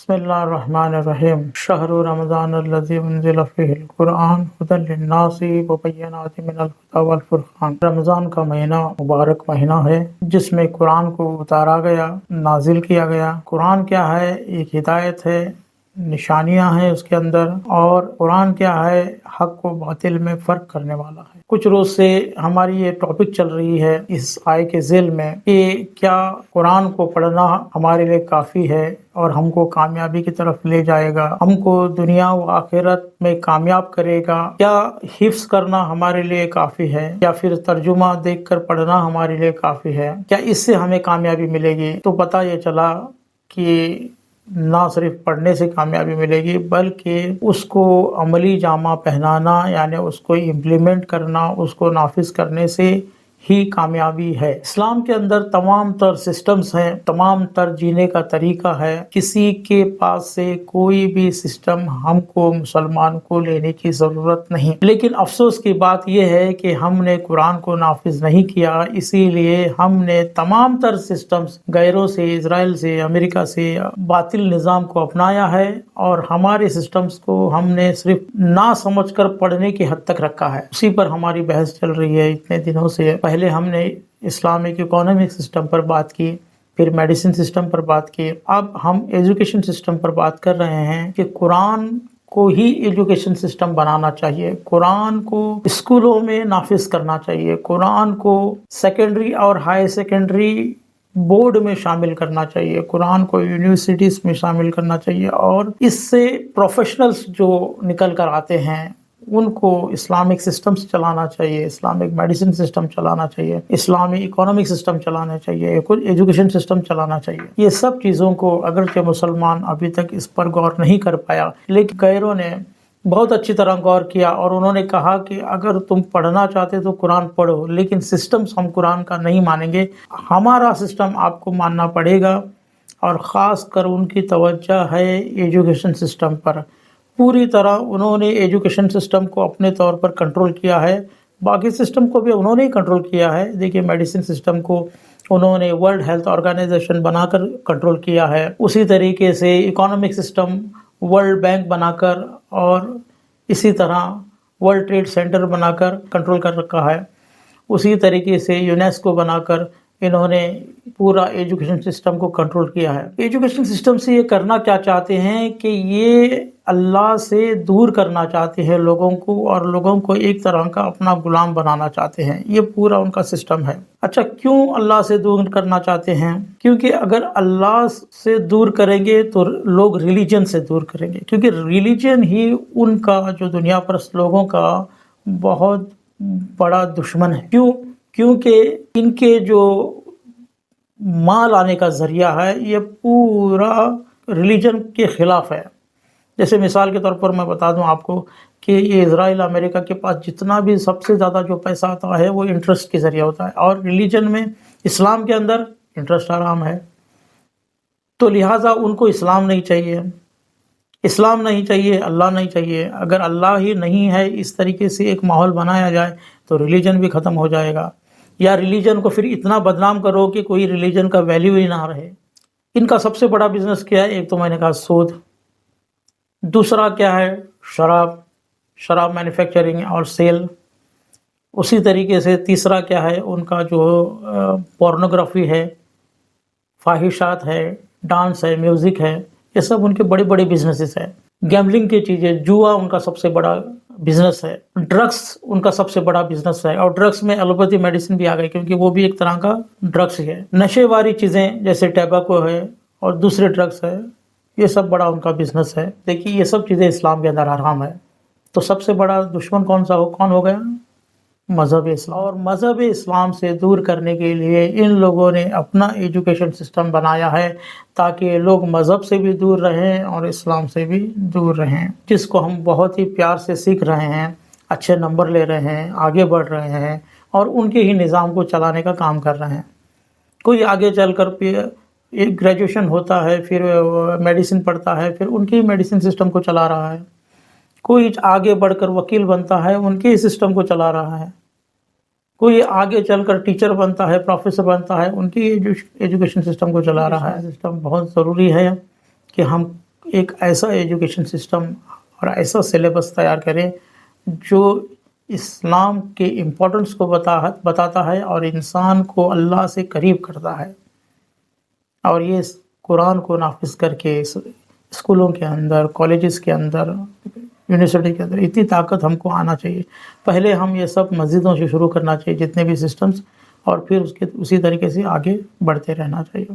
बिस्मिल्लाहिर्रहमानिर्रहीम शहरु रमज़ान अल्लज़ी उन्ज़िला फ़ीहिल क़ुरआन हुदल लिन्नासि व बय्यिनातिन मिनल हुदा वल फ़ुरक़ान। रमज़ान का महीना मुबारक महीना है जिसमें कुरान को उतारा गया, नाजिल किया गया। कुरान क्या है? एक हिदायत है, निशानियां हैं उसके अंदर, और कुरान क्या है? हक व बातिल में फ़र्क करने वाला है। कुछ रोज़ से हमारी ये टॉपिक चल रही है इस आय के ज़िल में कि क्या कुरान को पढ़ना हमारे लिए काफ़ी है और हमको कामयाबी की तरफ ले जाएगा, हमको दुनिया व आखिरत में कामयाब करेगा। क्या हिफ्ज़ करना हमारे लिए काफ़ी है या फिर तर्जुमा देखकर पढ़ना हमारे लिए काफ़ी है? क्या इससे हमें कामयाबी मिलेगी? तो पता ये चला कि ना सिर्फ पढ़ने से कामयाबी मिलेगी बल्कि उसको अमली जामा पहनाना यानी उसको इम्प्लीमेंट करना, उसको नाफिज करने से ही कामयाबी है। इस्लाम के अंदर तमाम तर सिस्टम्स हैं, तमाम तर जीने का तरीका है। किसी के पास से कोई भी सिस्टम हमको मुसलमान को लेने की ज़रूरत नहीं। लेकिन अफसोस की बात यह है कि हमने कुरान को नाफिज नहीं किया, इसीलिए हमने तमाम तर सिस्टम्स गैरों से, इजराइल से, अमेरिका से बातिल निज़ाम को अपनाया है और हमारे सिस्टम्स को हमने सिर्फ ना समझकर पढ़ने की हद तक रखा है। उसी पर हमारी बहस चल रही है इतने दिनों से। पहले हमने इस्लामिक इकोनॉमिक सिस्टम पर बात की, फिर मेडिसिन सिस्टम पर बात की, अब हम एजुकेशन सिस्टम पर बात कर रहे हैं कि कुरान को ही एजुकेशन सिस्टम बनाना चाहिए, कुरान को स्कूलों में नाफिज करना चाहिए, कुरान को सेकेंडरी और हाई सेकेंडरी बोर्ड में शामिल करना चाहिए, कुरान को यूनिवर्सिटीज़ में शामिल करना चाहिए और इससे प्रोफेशनल्स जो निकल कर आते हैं उनको इस्लामिक सिस्टम्स चलाना चाहिए, इस्लामिक मेडिसिन सिस्टम चलाना चाहिए, इस्लामी इकोनॉमिक सिस्टम चलाना चाहिए, कुछ एजुकेशन सिस्टम चलाना चाहिए। ये सब चीज़ों को अगरचे मुसलमान अभी तक इस पर गौर नहीं कर पाया, लेकिन गैरों ने बहुत अच्छी तरह गौर किया और उन्होंने कहा कि अगर तुम पढ़ना चाहते तो कुरान पढ़ो, लेकिन सिस्टम्स हम कुरान का नहीं मानेंगे, हमारा सिस्टम आपको मानना पड़ेगा। और ख़ास कर उनकी तवज्जो है एजुकेशन सिस्टम पर। पूरी तरह उन्होंने एजुकेशन सिस्टम को अपने तौर पर कंट्रोल किया है, बाकी सिस्टम को भी उन्होंने ही कंट्रोल किया है। देखिए, मेडिसिन सिस्टम को उन्होंने वर्ल्ड हेल्थ ऑर्गेनाइजेशन बनाकर कंट्रोल किया है, उसी तरीके से इकोनॉमिक सिस्टम वर्ल्ड बैंक बनाकर और इसी तरह वर्ल्ड ट्रेड सेंटर बनाकर कंट्रोल कर रखा है। उसी तरीके से यूनेस्को बनाकर इन्होंने पूरा एजुकेशन सिस्टम को कंट्रोल किया है। एजुकेशन सिस्टम से ये करना क्या चाहते हैं कि ये अल्लाह से दूर करना चाहते हैं लोगों को और लोगों को एक तरह का अपना गुलाम बनाना चाहते हैं। ये पूरा उनका सिस्टम है। अच्छा, क्यों अल्लाह से दूर करना चाहते हैं? क्योंकि अगर अल्लाह से दूर करेंगे तो लोग रिलीजन से दूर करेंगे, क्योंकि रिलीजन ही उनका जो दुनिया पर लोगों का बहुत बड़ा दुश्मन है। क्यों? क्योंकि इनके जो माल आने का ज़रिया है ये पूरा रिलीजन के ख़िलाफ़ है। जैसे मिसाल के तौर पर मैं बता दूं आपको कि ये इजराइल अमेरिका के पास जितना भी सबसे ज़्यादा जो पैसा आता है वो इंटरेस्ट के ज़रिए होता है, और रिलीजन में इस्लाम के अंदर इंटरेस्ट हराम है। तो लिहाजा उनको इस्लाम नहीं चाहिए, इस्लाम नहीं चाहिए, अल्लाह नहीं चाहिए। अगर अल्लाह ही नहीं है, इस तरीके से एक माहौल बनाया जाए तो रिलीजन भी ख़त्म हो जाएगा, या रिलीजन को फिर इतना बदनाम करो कि कोई रिलीजन का वैल्यू ही ना रहे। इनका सबसे बड़ा बिजनेस क्या है? एक तो मैंने कहा सूद, दूसरा क्या है? शराब मैन्युफैक्चरिंग और सेल। उसी तरीके से तीसरा क्या है? उनका जो पोर्नोग्राफी है, फाहिशात है, डांस है, म्यूज़िक है, ये सब उनके बड़े बड़े बिजनेसेस है। गैम्बलिंग की चीज़ें, जुआ उनका सबसे बड़ा बिजनेस है। ड्रग्स उनका सबसे बड़ा बिजनेस है, और ड्रग्स में एलोपैथी मेडिसिन भी आ गई क्योंकि वो भी एक तरह का ड्रग्स ही है। नशे वाली चीज़ें जैसे टैबाको है और दूसरे ड्रग्स है, ये सब बड़ा उनका बिजनेस है। देखिए, ये सब चीज़ें इस्लाम के अंदर हराम है। तो सबसे बड़ा दुश्मन कौन हो गया? मज़हब इस्लाम। और मज़हब इस्लाम से दूर करने के लिए इन लोगों ने अपना एजुकेशन सिस्टम बनाया है ताकि लोग मज़हब से भी दूर रहें और इस्लाम से भी दूर रहें, जिसको हम बहुत ही प्यार से सीख रहे हैं, अच्छे नंबर ले रहे हैं, आगे बढ़ रहे हैं और उनके ही निज़ाम को चलाने का काम कर रहे हैं। कोई आगे चल कर एक ग्रेजुएशन होता है, फिर मेडिसिन पढ़ता है, फिर उनकी मेडिसिन सिस्टम को चला रहा है। कोई आगे बढ़कर वकील बनता है, उनके ही सिस्टम को चला रहा है। कोई आगे चलकर टीचर बनता है, प्रोफेसर बनता है, उनकी एजुकेशन सिस्टम को चला रहा है। सिस्टम बहुत ज़रूरी है कि हम ایک ایسا ایجوکیشن سسٹم اور ایسا سلیبس تیار کریں جو اسلام کے امپورٹنس کو بتاتا ہے اور انسان کو اللہ سے قریب کرتا ہے. اور یہ قرآن کو نافذ کر کے اسکولوں کے اندر، کالجز کے اندر، یونیورسٹی کے اندر اتنی طاقت ہم کو آنا چاہیے. پہلے ہم یہ سب مسجدوں سے شروع کرنا چاہیے، جتنے بھی سسٹمز، اور پھر اسی طریقے سے آگے بڑھتے رہنا چاہیے.